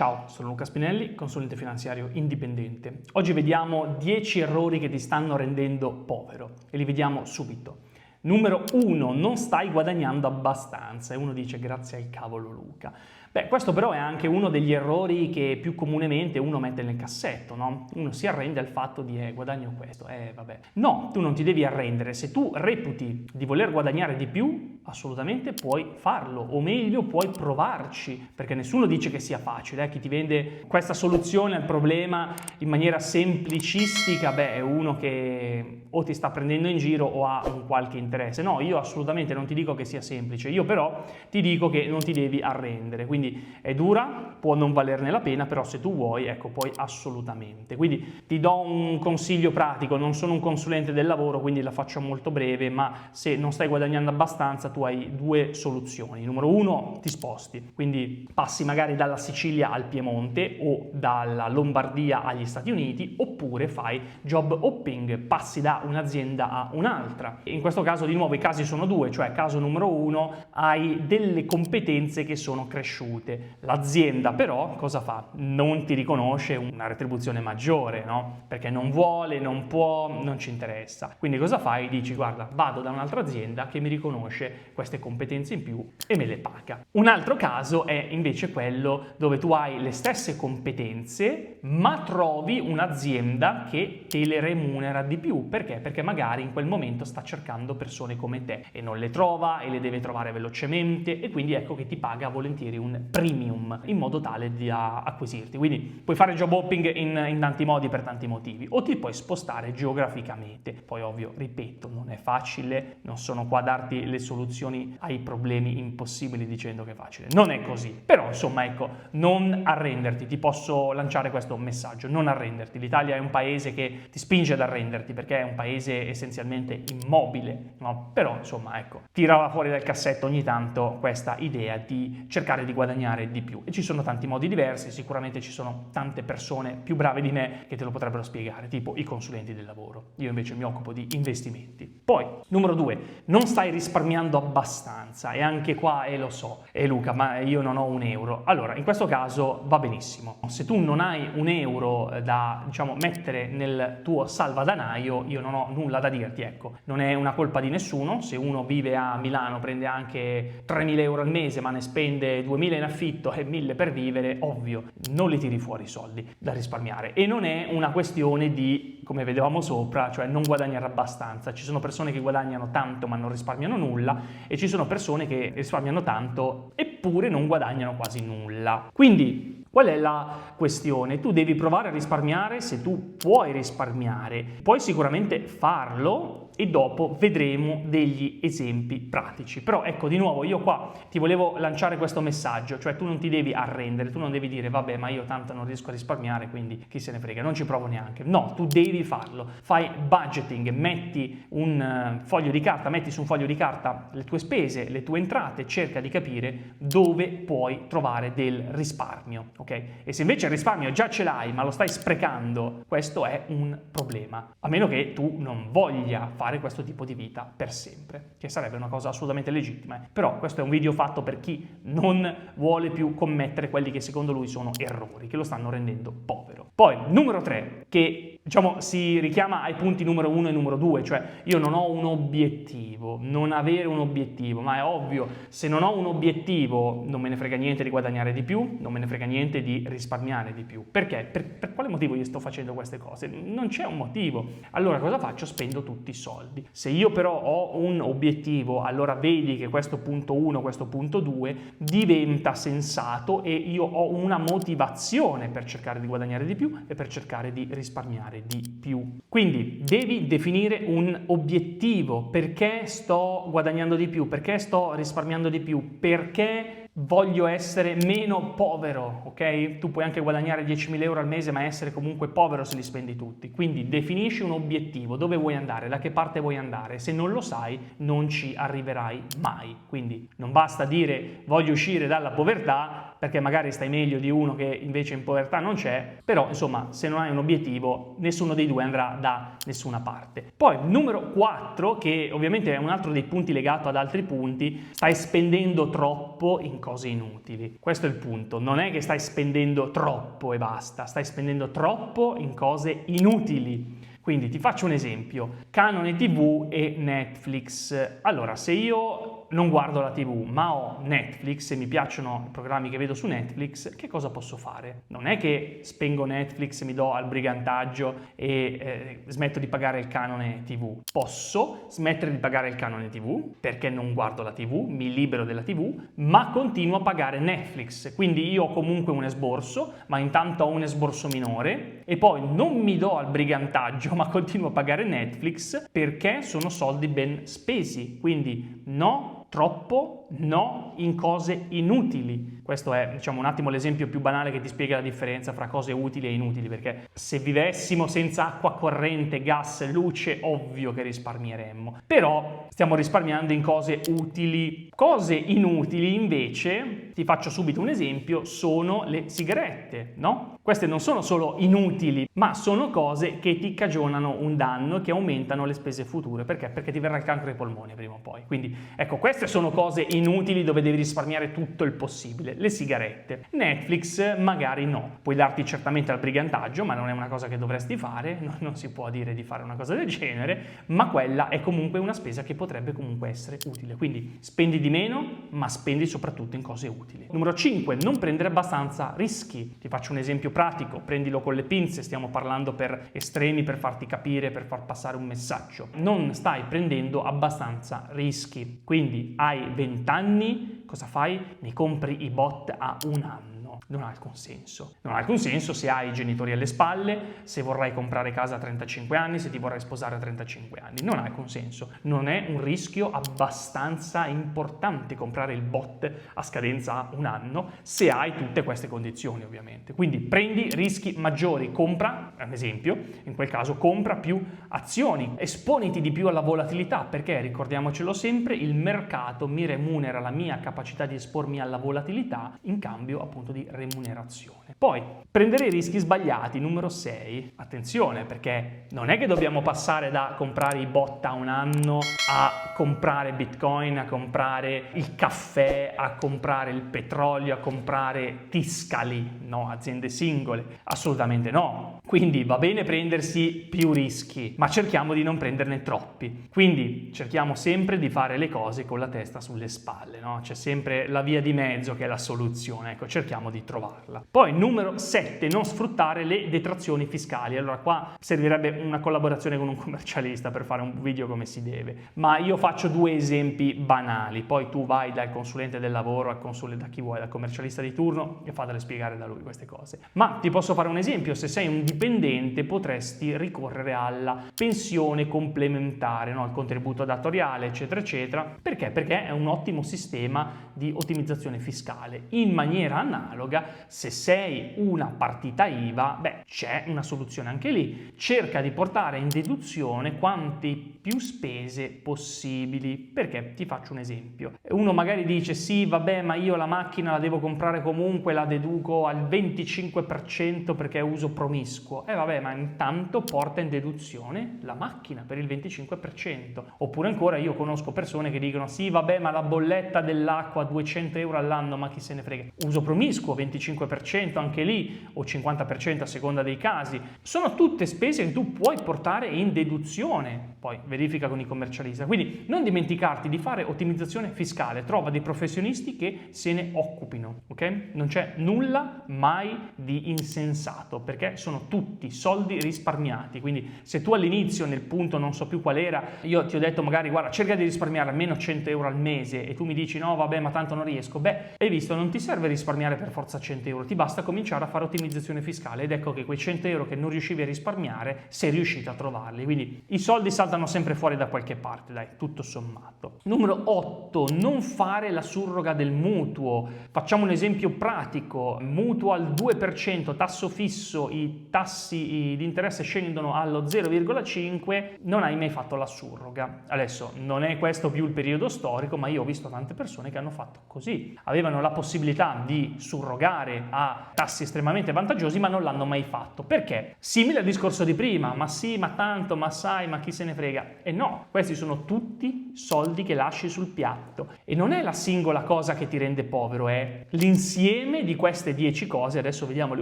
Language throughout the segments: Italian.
Ciao, sono Luca Spinelli, consulente finanziario indipendente. Oggi vediamo 10 errori che ti stanno rendendo povero e li vediamo subito. Numero 1, non stai guadagnando abbastanza e uno dice grazie al cavolo Luca. Beh, questo però è anche uno degli errori che più comunemente uno mette nel cassetto, no? Uno si arrende al fatto di guadagno questo, vabbè. No, tu non ti devi arrendere, se tu reputi di voler guadagnare di più, assolutamente puoi farlo, o meglio puoi provarci, perché nessuno dice che sia facile, chi ti vende questa soluzione al problema in maniera semplicistica, beh, è uno che o ti sta prendendo in giro o ha un qualche interesse. No, io assolutamente non ti dico che sia semplice, io però ti dico che non ti devi arrendere, quindi è dura, può non valerne la pena, però se tu vuoi, ecco, puoi assolutamente. Quindi ti do un consiglio pratico, non sono un consulente del lavoro, quindi la faccio molto breve, ma se non stai guadagnando abbastanza tu hai due soluzioni. Numero uno, ti sposti, quindi passi magari dalla Sicilia al Piemonte o dalla Lombardia agli Stati Uniti, oppure fai job hopping, passi da un'azienda a un'altra. In questo caso di nuovo i casi sono due, cioè caso numero uno, hai delle competenze che sono cresciute. L'azienda però cosa fa? Non ti riconosce una retribuzione maggiore, no? Perché non vuole, non può, non ci interessa. Quindi cosa fai? Dici guarda, vado da un'altra azienda che mi riconosce queste competenze in più e me le paga. Un altro caso è invece quello dove tu hai le stesse competenze ma trovi un'azienda che te le remunera di più. Perché? Perché magari in quel momento sta cercando persone come te e non le trova e le deve trovare velocemente e quindi ecco che ti paga volentieri un premium in modo tale di acquisirti. Quindi puoi fare job hopping in tanti modi per tanti motivi o ti puoi spostare geograficamente. Poi ovvio, ripeto, non è facile, non sono qua a darti le soluzioni ai problemi impossibili dicendo che è facile. Non è così. Però insomma ecco, non arrenderti, ti posso lanciare questo messaggio, non arrenderti. L'Italia è un paese che ti spinge ad arrenderti perché è un paese essenzialmente immobile, no? Però insomma ecco, tirala fuori dal cassetto ogni tanto questa idea di cercare di guadagnare di più e ci sono tanti modi diversi, sicuramente ci sono tante persone più brave di me che te lo potrebbero spiegare, tipo i consulenti del lavoro. Io invece mi occupo di investimenti. Poi, numero 2, non stai risparmiando abbastanza e anche qua lo so, Luca, ma io non ho un euro. Allora, in questo caso va benissimo. Se tu non hai un euro da, diciamo, mettere nel tuo salvadanaio, io non ho nulla da dirti, ecco. Non è una colpa di nessuno, se uno vive a Milano, prende anche 3.000 euro al mese, ma ne spende 2.000 in affitto e 1.000 per vivere, ovvio, non li tiri fuori i soldi da risparmiare. E non è una questione di, come vedevamo sopra, cioè non guadagnare abbastanza. Ci sono persone che guadagnano tanto ma non risparmiano nulla e ci sono persone che risparmiano tanto eppure non guadagnano quasi nulla. Quindi qual è la questione? Tu devi provare a risparmiare se tu puoi risparmiare. Puoi sicuramente farlo e dopo vedremo degli esempi pratici. Però ecco, di nuovo, io qua ti volevo lanciare questo messaggio, cioè tu non ti devi arrendere, tu non devi dire vabbè ma io tanto non riesco a risparmiare quindi chi se ne frega, non ci provo neanche. No, tu devi farlo. Fai budgeting, metti un foglio di carta, metti su un foglio di carta le tue spese, le tue entrate, cerca di capire dove puoi trovare del risparmio. Ok? E se invece il risparmio già ce l'hai ma lo stai sprecando, questo è un problema, a meno che tu non voglia fare questo tipo di vita per sempre, che sarebbe una cosa assolutamente legittima. Però questo è un video fatto per chi non vuole più commettere quelli che secondo lui sono errori, che lo stanno rendendo povero. Poi, numero 3, che diciamo si richiama ai punti numero 1 e numero 2, cioè io non ho un obiettivo, non avere un obiettivo, ma è ovvio, se non ho un obiettivo non me ne frega niente di guadagnare di più, non me ne frega niente di risparmiare di più. Perché? Per quale motivo io sto facendo queste cose? Non c'è un motivo. Allora cosa faccio? Spendo tutti i soldi. Se io però ho un obiettivo, allora vedi che questo punto 1, questo punto 2 diventa sensato e io ho una motivazione per cercare di guadagnare di più e per cercare di risparmiare di più. Quindi devi definire un obiettivo. Perché sto guadagnando di più? Perché sto risparmiando di più? Perché voglio essere meno povero, ok? Tu puoi anche guadagnare 10.000 euro al mese ma essere comunque povero se li spendi tutti. Quindi definisci un obiettivo, dove vuoi andare, da che parte vuoi andare. Se non lo sai non ci arriverai mai. Quindi non basta dire voglio uscire dalla povertà perché magari stai meglio di uno che invece in povertà non c'è, però insomma se non hai un obiettivo nessuno dei due andrà da nessuna parte. Poi numero 4, che ovviamente è un altro dei punti legato ad altri punti, stai spendendo troppo in cose inutili. Questo è il punto, non è che stai spendendo troppo e basta, stai spendendo troppo in cose inutili. Quindi ti faccio un esempio, canone TV e Netflix. Allora, se io non guardo la TV ma ho Netflix e mi piacciono i programmi che vedo su Netflix, che cosa posso fare? Non è che spengo Netflix, mi do al brigantaggio e smetto di pagare il canone TV. Posso smettere di pagare il canone TV perché non guardo la TV, mi libero della TV, ma continuo a pagare Netflix. Quindi io ho comunque un esborso, ma intanto ho un esborso minore e poi non mi do al brigantaggio ma continuo a pagare Netflix perché sono soldi ben spesi. Quindi no, troppo, no in cose inutili. Questo è, diciamo, un attimo l'esempio più banale che ti spiega la differenza fra cose utili e inutili, perché se vivessimo senza acqua corrente, gas, luce, ovvio che risparmieremmo. Però stiamo risparmiando in cose utili. Cose inutili, invece, ti faccio subito un esempio, sono le sigarette, no? Queste non sono solo inutili, ma sono cose che ti cagionano un danno e che aumentano le spese future. Perché? Perché ti verrà il cancro ai polmoni prima o poi. Quindi, ecco, queste sono cose inutili dove devi risparmiare tutto il possibile. Le sigarette. Netflix magari no. Puoi darti certamente al brigantaggio, ma non è una cosa che dovresti fare, non si può dire di fare una cosa del genere, ma quella è comunque una spesa che potrebbe comunque essere utile. Quindi spendi di meno, ma spendi soprattutto in cose utili. Numero 5, non prendere abbastanza rischi. Ti faccio un esempio pratico, prendilo con le pinze, stiamo parlando per estremi, per farti capire, per far passare un messaggio. Non stai prendendo abbastanza rischi. Quindi hai 20 anni, cosa fai? Ne compri i bot a un anno. Non ha alcun senso. Non ha alcun senso se hai i genitori alle spalle, se vorrai comprare casa a 35 anni, se ti vorrai sposare a 35 anni. Non ha alcun senso. Non è un rischio abbastanza importante comprare il bot a scadenza a un anno se hai tutte queste condizioni, ovviamente. Quindi prendi rischi maggiori, compra, ad esempio, in quel caso compra più azioni, esponiti di più alla volatilità, perché ricordiamocelo sempre, il mercato mi remunera la mia capacità di espormi alla volatilità in cambio appunto di remunerazione. Poi, prendere i rischi sbagliati, numero 6. Attenzione, perché non è che dobbiamo passare da comprare i bot a un anno a comprare Bitcoin, a comprare il caffè, a comprare il petrolio, a comprare Tiscali, no, aziende singole. Assolutamente no. Quindi va bene prendersi più rischi, ma cerchiamo di non prenderne troppi. Quindi cerchiamo sempre di fare le cose con la testa sulle spalle, no? C'è sempre la via di mezzo che è la soluzione, ecco, cerchiamo di trovarla. Poi numero 7, non sfruttare le detrazioni fiscali. Allora qua servirebbe una collaborazione con un commercialista per fare un video come si deve, ma io faccio due esempi banali, poi tu vai dal consulente del lavoro, da chi vuoi, dal commercialista di turno e fatele spiegare da lui queste cose. Ma ti posso fare un esempio: se sei un dipendente potresti ricorrere alla pensione complementare, no? Al contributo datoriale, eccetera eccetera. Perché? Perché è un ottimo sistema di ottimizzazione fiscale. In maniera analoga, se sei una partita IVA, c'è una soluzione anche lì. Cerca di portare in deduzione quante più spese possibili. Perché? Ti faccio un esempio. Uno magari dice: sì, vabbè, ma io la macchina la devo comprare comunque, la deduco al 25% perché è uso promiscuo. Vabbè, ma intanto porta in deduzione la macchina per il 25%. Oppure ancora, io conosco persone che dicono: sì, vabbè, ma la bolletta dell'acqua 200 euro all'anno, ma chi se ne frega. Uso promiscuo, 25% anche lì, o 50% a seconda dei casi. Sono tutte spese che tu puoi portare in deduzione. Poi verifica con i commercialisti. Quindi non dimenticarti di fare ottimizzazione fiscale, trova dei professionisti che se ne occupino, ok? Non c'è nulla mai di insensato, perché sono tutti soldi risparmiati. Quindi se tu all'inizio, nel punto non so più qual era, io ti ho detto magari: guarda, cerca di risparmiare almeno 100 euro al mese, e tu mi dici: no, vabbè, ma tanto non riesco. Hai visto, non ti serve risparmiare per forza forza 100 euro, ti basta cominciare a fare ottimizzazione fiscale ed ecco che quei 100 euro che non riuscivi a risparmiare sei riuscito a trovarli. Quindi i soldi saltano sempre fuori da qualche parte, dai, tutto sommato. Numero 8, non fare la surroga del mutuo. Facciamo un esempio pratico: mutuo al 2%, tasso fisso, i tassi di interesse scendono allo 0,5, non hai mai fatto la surroga. Adesso non è questo più il periodo storico, ma io ho visto tante persone che hanno fatto così, avevano la possibilità di surrogare a tassi estremamente vantaggiosi ma non l'hanno mai fatto. Perché? Simile al discorso di prima: ma sì, ma tanto, ma sai, ma chi se ne frega. E no, questi sono tutti soldi che lasci sul piatto e non è la singola cosa che ti rende povero, è l'insieme di queste 10 cose, adesso vediamo le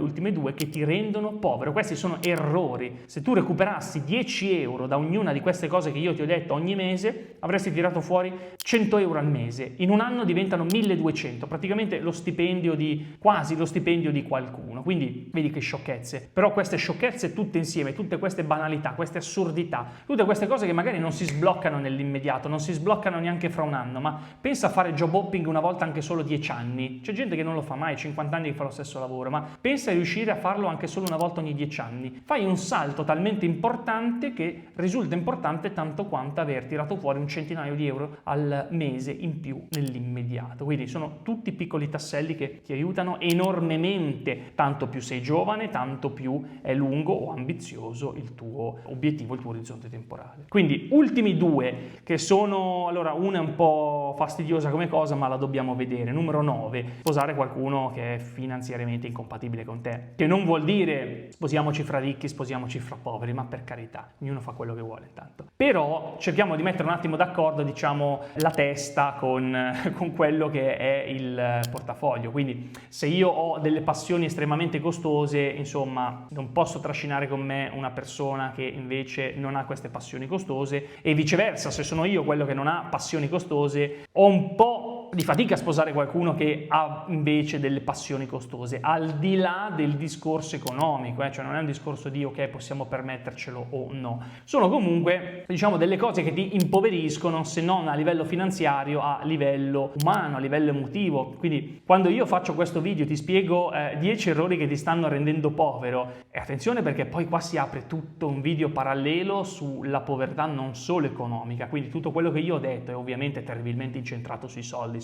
ultime due, che ti rendono povero. Questi sono errori. Se tu recuperassi 10 euro da ognuna di queste cose che io ti ho detto ogni mese, avresti tirato fuori 100 euro al mese. In un anno diventano 1200, praticamente lo stipendio di quasi lo stipendio di qualcuno. Quindi vedi che sciocchezze. Però queste sciocchezze tutte insieme, tutte queste banalità, queste assurdità, tutte queste cose che magari non si sbloccano nell'immediato, non si sbloccano neanche fra un anno, ma pensa a fare job hopping una volta anche solo 10 anni. C'è gente che non lo fa mai, 50 anni che fa lo stesso lavoro, ma pensa a riuscire a farlo anche solo una volta ogni 10 anni. Fai un salto talmente importante che risulta importante tanto quanto aver tirato fuori un centinaio di euro al mese in più nell'immediato. Quindi sono tutti piccoli tasselli che ti aiutano enormemente, tanto più sei giovane, tanto più è lungo o ambizioso il tuo obiettivo, il tuo orizzonte temporale. Quindi ultimi due che sono, allora una è un po' fastidiosa come cosa ma la dobbiamo vedere. Numero 9, sposare qualcuno che è finanziariamente incompatibile con te, che non vuol dire sposiamoci fra ricchi, sposiamoci fra poveri, ma per carità, ognuno fa quello che vuole intanto. Però cerchiamo di mettere un attimo d'accordo, diciamo, la testa con quello che è il portafoglio. Quindi se io ho delle passioni estremamente costose, insomma, non posso trascinare con me una persona che invece non ha queste passioni costose, e viceversa, se sono io quello che non ha passioni costose, ho un po' di fatica a sposare qualcuno che ha invece delle passioni costose, al di là del discorso economico, cioè non è un discorso di ok, possiamo permettercelo o no, sono comunque, diciamo, delle cose che ti impoveriscono, se non a livello finanziario, a livello umano, a livello emotivo. Quindi quando io faccio questo video ti spiego 10 errori che ti stanno rendendo povero, e attenzione perché poi qua si apre tutto un video parallelo sulla povertà non solo economica, quindi tutto quello che io ho detto è ovviamente terribilmente incentrato sui soldi,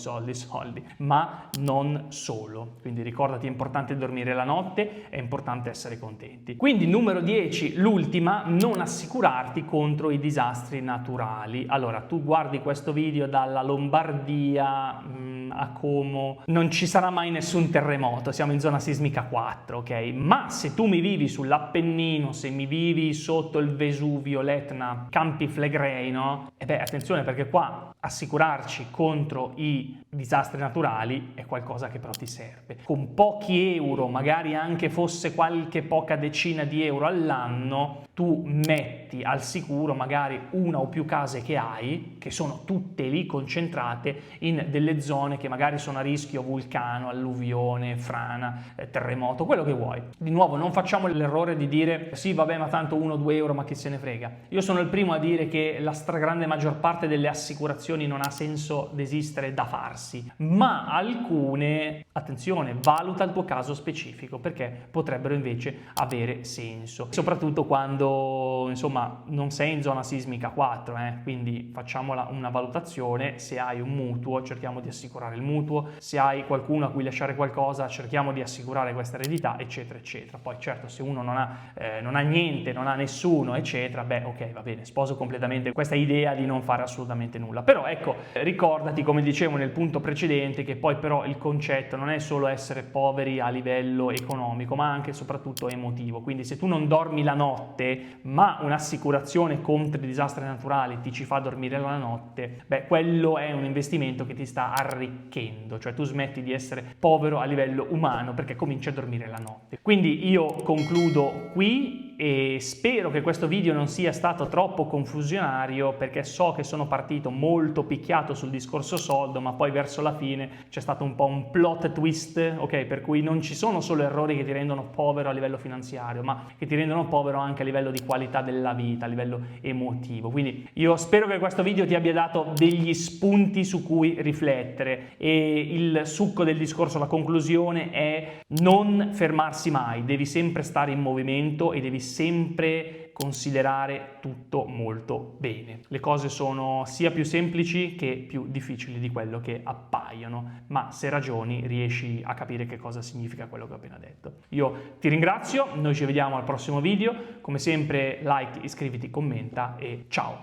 ma non solo. Quindi ricordati, è importante dormire la notte, è importante essere contenti. Quindi numero 10, l'ultima, non assicurarti contro i disastri naturali. Allora, tu guardi questo video dalla Lombardia a Como, non ci sarà mai nessun terremoto, siamo in zona sismica 4, ok? Ma se tu mi vivi sull'Appennino, se mi vivi sotto il Vesuvio, l'Etna, Campi Flegrei, no? E beh, attenzione, perché qua assicurarci contro i disastri naturali è qualcosa che però ti serve. Con pochi euro, magari anche fosse qualche poca decina di euro all'anno, tu metti al sicuro magari una o più case che hai, che sono tutte lì concentrate in delle zone che magari sono a rischio vulcano, alluvione, frana, terremoto, quello che vuoi. Di nuovo, non facciamo l'errore di dire sì, vabbè, ma tanto 1-2 euro, ma chi se ne frega. Io sono il primo a dire che la stragrande maggior parte delle assicurazioni non ha senso desistere da farsi, ma alcune, attenzione, valuta il tuo caso specifico perché potrebbero invece avere senso, soprattutto quando, insomma, non sei in zona sismica 4, quindi facciamola una valutazione. Se hai un mutuo, cerchiamo di assicurare il mutuo; se hai qualcuno a cui lasciare qualcosa, cerchiamo di assicurare questa eredità, eccetera eccetera. Poi certo, se uno non ha niente, non ha nessuno, eccetera, beh, ok, va bene, sposo completamente questa idea di non fare assolutamente nulla. Però ecco, ricordati, come dicevo nel punto precedente, che poi però il concetto non è solo essere poveri a livello economico, ma anche e soprattutto emotivo. Quindi se tu non dormi la notte, ma un'assicurazione contro i disastri naturali ti ci fa dormire la notte, beh, quello è un investimento che ti sta arricchendo, cioè tu smetti di essere povero a livello umano perché cominci a dormire la notte. Quindi io concludo qui. e spero che questo video non sia stato troppo confusionario, perché so che sono partito molto picchiato sul discorso soldo, ma poi verso la fine c'è stato un po' un plot twist, ok? Per cui non ci sono solo errori che ti rendono povero a livello finanziario, ma che ti rendono povero anche a livello di qualità della vita, a livello emotivo. Quindi io spero che questo video ti abbia dato degli spunti su cui riflettere, e il succo del discorso, la conclusione è: non fermarsi mai, devi sempre stare in movimento e devi sempre considerare tutto molto bene. Le cose sono sia più semplici che più difficili di quello che appaiono, ma se ragioni riesci a capire che cosa significa quello che ho appena detto. Io ti ringrazio, noi ci vediamo al prossimo video, come sempre like, iscriviti, commenta e ciao!